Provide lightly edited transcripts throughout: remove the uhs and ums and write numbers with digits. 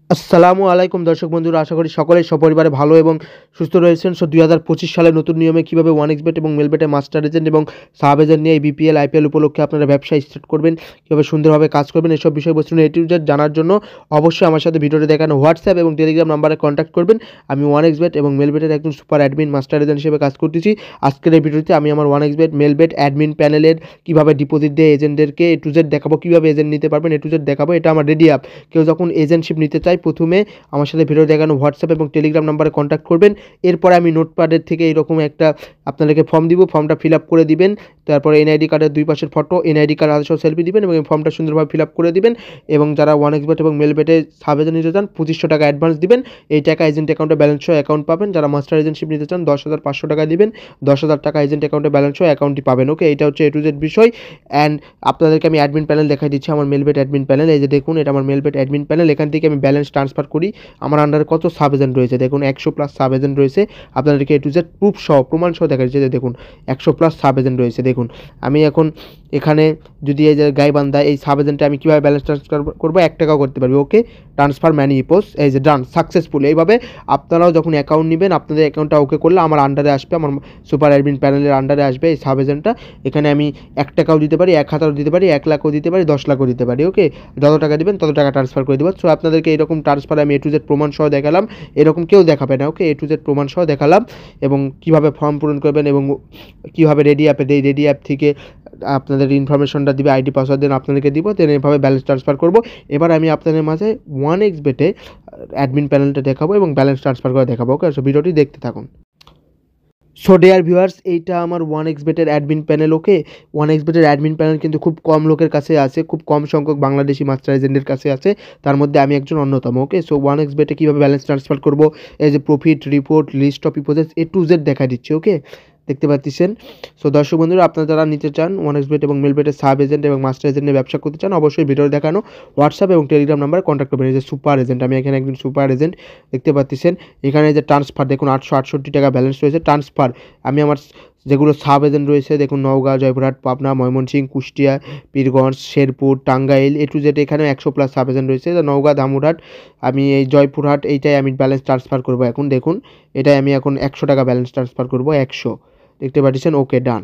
আসসালামু আলাইকুম দর্শক বন্ধুরা, আশা করি সকলেই সপরিবারে ভালো এবং সুস্থ রয়েছেন। ২০২৫ সালের নতুন নিয়মে কীভাবে ওয়ানএক্সবেট এবং মেলবেটে মাস্টার এজেন্ট এবং সাব এজেন্ট নিয়ে এই বিপিএল আইপিএল উপলক্ষে আপনারা ব্যবসা স্টার্ট করবেন, কীভাবে সুন্দরভাবে কাজ করবেন, এসব বিষয়বস্তু নিয়ে A to Z জানার জন্য অবশ্যই আমার সাথে ভিডিওতে দেখানো হোয়াটসঅ্যাপ এবং টেলিগ্রাম নাম্বারে কন্ট্যাক্ট করবেন। আমি ওয়ানএক্সবেট এবং মেলবেটের একজন সুপার অ্যাডমিন মাস্টার এজেন্ট হিসেবে কাজ করতেছি। আজকের এই ভিডিওতে আমি আমার ওয়ানএক্সবেট মেলবেট অ্যাডমিন প্যানেলের কীভাবে ডিপোজিট দিয়ে এজেন্টদেরকে A to Z দেখাবো, কীভাবে এজেন্ট নিতে পারবেন A to Z দেখাবো। এটা আমার রেডি অ্যাপ। কেউ যখন এজেন্টশিপ নিতে চায় প্রথমে আমার সাথে ভিডিও দেখানো হোয়াটসঅ্যাপ এবং টেলিগ্রাম নাম্বারে কন্ট্যাক্ট করবেন। এরপরে আমি নোটপ্যাডের থেকে এরকম একটা আপনাদেরকে ফর্ম দিব, ফর্মটা ফিল আপ করে দিবেন। তারপরে এনআইডি কার্ডের দুই পাশের ফটো, এনআইডি কার্ড আদর্শ সেলফি দিবেন এবং এই ফর্মটা সুন্দরভাবে ফিল আপ করে দিবেন। এবং যারা ওয়ানএক্সবেট এবং মেলবেটে সাব এজেন্ট নিতে চান ২৫০০ টাকা অ্যাডভান্স দিবেন। এই টাকা এজেন্ট অ্যাকাউন্টে ব্যালেন্স সহ অ্যাকাউন্ট পাবেন। যারা মাস্টার এজেন্টশিপ নিতে চান ১০,৫০০ টাকা দিবেন, ১০,০০০ টাকা এজেন্ট অ্যাকাউন্টে ব্যালেন্স সহ অ্যাকাউন্টটি পাবেন। ওকে, এটা হচ্ছে A to Z বিষয়। অ্যান্ড আপনাদেরকে আমি অ্যাডমিন প্যানেল দেখাই দিচ্ছি, আমার মেলবেট অ্যাডমিন প্যানেল। এই যে দেখুন, এটা আমার মেলবেট অ্যাডমিন প্যানেল। এখান থেকে আমি ব্যালেন্স ট্রান্সফার করি। আমার আন্ডারে কত সাব এজেন্ট রয়েছে দেখুন, 100+ সাব এজেন্ট রয়েছে। আপনাদেরকে A to Z প্রুফ সহ প্রমাণ সহ দেখা যাচ্ছে যে দেখুন 100+ সাব এজেন্ট রয়েছে। দেখুন আমি এখন এখানে যদি এই যে গাইবান্ধা এই সাব এজেন্টে আমি কীভাবে ব্যালেন্স ট্রান্সফার করবো, 1 টাকাও করতে পারবি। ওকে, ট্রান্সফার ম্যানি পোস্ট, এই যে ডান সাকসেসফুল। এইভাবে আপনারাও যখন অ্যাকাউন্ট নেবেন আপনাদের অ্যাকাউন্টটা ওকে করলে আমার আন্ডারে আসবে, আমার সুপার অ্যাডমিন প্যানেলের আন্ডারে আসবে এই সাব এজেন্টটা। এখানে আমি 1 টাকাও দিতে পারি, 1,000ও দিতে পারি, 1 লাখও দিতে পারি, 10 লাখও দিতে পারি। ওকে, যত টাকা দিবেন তত টাকা ট্রান্সফার করে দেবো। সো আপনাদেরকে এরকম ট্রান্সফার আমি A to Z প্রমাণ সহ দেখালাম, এরকম কেউ দেখাবে না। ওকে, A to Z প্রমাণ সহ দেখালাম এবং কীভাবে ফর্ম পূরণ করবেন এবং কীভাবে রেডি অ্যাপে দেই, রেডি অ্যাপ থেকে আপনাদের ইনফরমেশনটা দিবে, আইডি পাসওয়ার্ড দেন আপনাদেরকে দিব, দেন এভাবে ব্যালেন্স ট্রান্সফার করব। এবার আমি আপনাদের মাঝে ওয়ানএক্সবেটে অ্যাডমিন প্যানেলটা দেখাবো এবং ব্যালেন্স ট্রান্সফার করে দেখাবো। ওকে, সো ভিডিওটি দেখতে থাকুন। সো ডিয়ার ভিউয়ার্স, এইটা আমার ওয়ানএক্সবেটের অ্যাডমিন প্যানেল। ওকে, ওয়ানএক্সবেটের অ্যাডমিন প্যানেল কিন্তু খুব কম লোকের কাছে আছে, খুব কম সংখ্যক বাংলাদেশি মাস্টার এজেন্টের কাছে আছে, তার মধ্যে আমি একজন অন্যতম। ওকে, সো ওয়ানএক্সবেটে কীভাবে ব্যালেন্স ট্রান্সফার করবো, এই যে profit report, list of deposits A to Z দেখা দিচ্ছে। ওকে, দেখতে পাচ্ছেন। সো দর্শক বন্ধুরা, আপনারা যারা নিতে চান ওয়ানএক্সবেট এবং মেলবেটের সাব এজেন্ট এবং মাস্টার এজেন্ট নিয়ে ব্যবসা করতে চান, অবশ্যই ভিডিও দেখানো হোয়াটসঅ্যাপ এবং টেলিগ্রাম নাম্বারে কন্ট্যাক্ট করবেন। এই যে সুপার এজেন্ট, আমি এখানে একজন সুপার এজেন্ট, দেখতে পাচ্ছেন। এখানে যে ট্রান্সফার দেখুন 868 টাকা ব্যালেন্স রয়েছে। ট্রান্সফার আমি আমার যেগুলো সাব এজেন্ট রয়েছে দেখুন, Naogaon, Joypurhat, Pabna, Mymensingh, Kushtia, Pirganj, Sherpur, Tangail A to Z এখানেও 100+ সাব এজেন্ট রয়েছে। নওগাঁ, ধামুরহাট, আমি এই জয়পুরহাট এইটাই আমি ব্যালেন্স ট্রান্সফার করবো এখন। দেখুন এটাই আমি এখন 100 টাকা ব্যালেন্স ট্রান্সফার করবো, 100, দেখতে পাচ্ছেন। ওকে, ডান।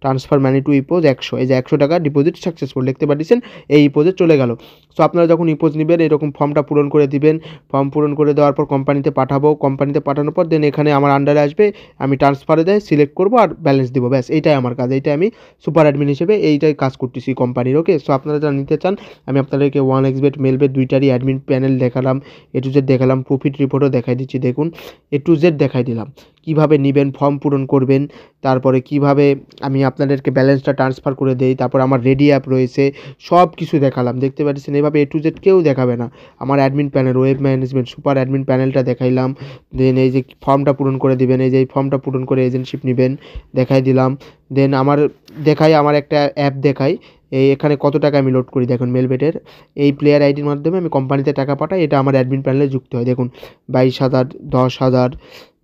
ট্রান্সফার মানি টু ইপোজ 100, এই যে 100 টাকা ডিপোজিট সাকসেসফুল, দেখতে পাচ্ছেন। এই ইপোজে চলে গেল। সো আপনারা যখন ইপোজ নেবেন এরকম ফর্মটা পূরণ করে দিবেন। ফর্ম পূরণ করে দেওয়ার পর কোম্পানিতে পাঠাবো, কোম্পানিতে পাঠানোর পর দেন এখানে আমার আন্ডারে আসবে, আমি ট্রান্সফারে দেয় সিলেক্ট করবো আর ব্যালেন্স দিব, ব্যাস এইটাই আমার কাজ। এইটাই আমি সুপার অ্যাডমিন হিসেবে এইটাই কাজ করতেছি কোম্পানির। ওকে, সো আপনারা যারা নিতে চান আমি আপনাদেরকে ওয়ানএক্সবেট মেলবেট দুইটারই অ্যাডমিন প্যানেল দেখালাম, A to Z দেখালাম, প্রফিট রিপোর্টও দেখাই দিচ্ছি। দেখুন A to Z দেখাই দিলাম, কীভাবে নেবেন, ফর্ম পূরণ করবেন, তারপরে কীভাবে আমি আপনাদেরকে ব্যালেন্সটা ট্রান্সফার করে দেই, তারপর আমার রেডি অ্যাপ রয়েছে, সব কিছু দেখালাম, দেখতে পাচ্ছেন। এভাবে A to Z কেউ দেখাবে না। আমার admin panel, web management super admin প্যানেলটা দেখাইলাম। দেন এই যে ফর্মটা পূরণ করে দিবেন, এই যে এই ফর্মটা পূরণ করে এজেন্টশিপ নেবেন, দেখাই দিলাম। দেন আমার দেখাই, আমার একটা অ্যাপ দেখাই, এই এখানে কত টাকা আমি লোড করি দেখুন। মেলবেটের এই প্লেয়ার আইডির মাধ্যমে আমি কোম্পানিতে টাকা পাঠাই, এটা আমার অ্যাডমিন প্যানেলে যুক্ত হয়। দেখুন 22,000, 10,000,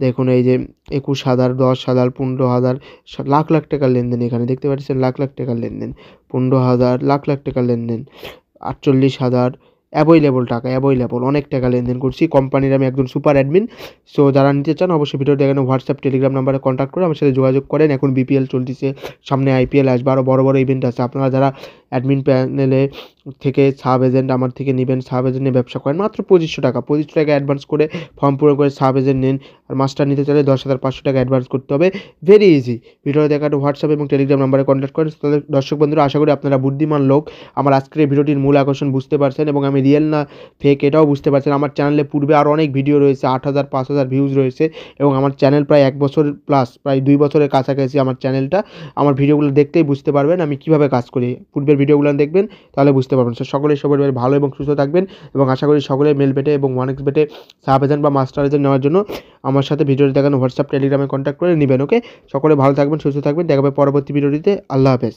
দেখুন এই যে 21,000, 10,000, 15,000, লাখ লাখ টাকার লেনদেন এখানে, দেখতে পাচ্ছেন। লাখ লাখ টাকার লেনদেন, 15,000, লাখ লাখ টাকার লেনদেন, 48,000, অ্যাভেলেবল টাকা, অ্যাভেলেবল অনেক টাকা লেনদেন করছি কোম্পানির। আমি একজন সুপার অ্যাডমিন। সো যারা নিতে চান অবশ্যই ভিডিও দেখানো হোয়াটসঅ্যাপ টেলিগ্রাম নাম্বারে কন্ট্যাক্ট করে আমার সাথে যোগাযোগ করেন। এখন বিপিএল চলতেছে, সামনে আইপিএল আসবে, আরও বড় বড় ইভেন্ট আছে। আপনারা যারা অ্যাডমিন প্যানেলে থেকে সাব এজেন্ট আমার থেকে নেবেন, সাব এজেন্ট নিয়ে ব্যবসা করেন, মাত্র ২৫০০ টাকা, ২৫০০ টাকা অ্যাডভান্স করে ফর্ম পূরণ করে সাব এজেন্ট নিন। আর মাস্টার নিতে চাইলে 10,৫০০ টাকা অ্যাডভান্স করতে হবে, ভেরি ইজি। ভিডিও দেখানো হোয়াটসঅ্যাপ এবং টেলিগ্রাম নাম্বারে কন্ট্যাক্ট করেন। তাহলে দর্শক বন্ধুরা, আশা করি আপনারা বুদ্ধিমান লোক, আমার আজকের এই ভিডিওটির মূল আকর্ষণ বুঝতে পারছেন এবং আমি রিয়েল না ফেক এটাও বুঝতে পারছেন। আমার চ্যানেলে পূর্বে আরও অনেক ভিডিও রয়েছে, 8,000, 5,000 ভিউজ রয়েছে এবং আমার চ্যানেল প্রায় 1 বছর প্লাস, প্রায় 2 বছরের কাছাকাছি আমার চ্যানেলটা। আমার ভিডিওগুলো দেখতেই বুঝতে পারবেন আমি কীভাবে কাজ করি, পূর্বের ভিডিওগুলো দেখবেন তাহলে বুঝতে পারবেন। সকলেই সবাই ভালো এবং সুস্থ থাকবেন এবং আশা করি সকলে মেলবেটে এবং ওয়ানএক্সবেটে সাব এজেন্ট বা মাস্টার এজেন্ট নেওয়ার জন্য আমার সাথে ভিডিওটি দেখানো হোয়াটসঅ্যাপ টেলিগ্রামে কন্ট্যাক্ট করে নেবেন। ওকে, সকলে ভালো থাকবেন, সুস্থ থাকবেন, দেখা হবে পরবর্তী ভিডিওটিতে। আল্লাহ হাফেজ।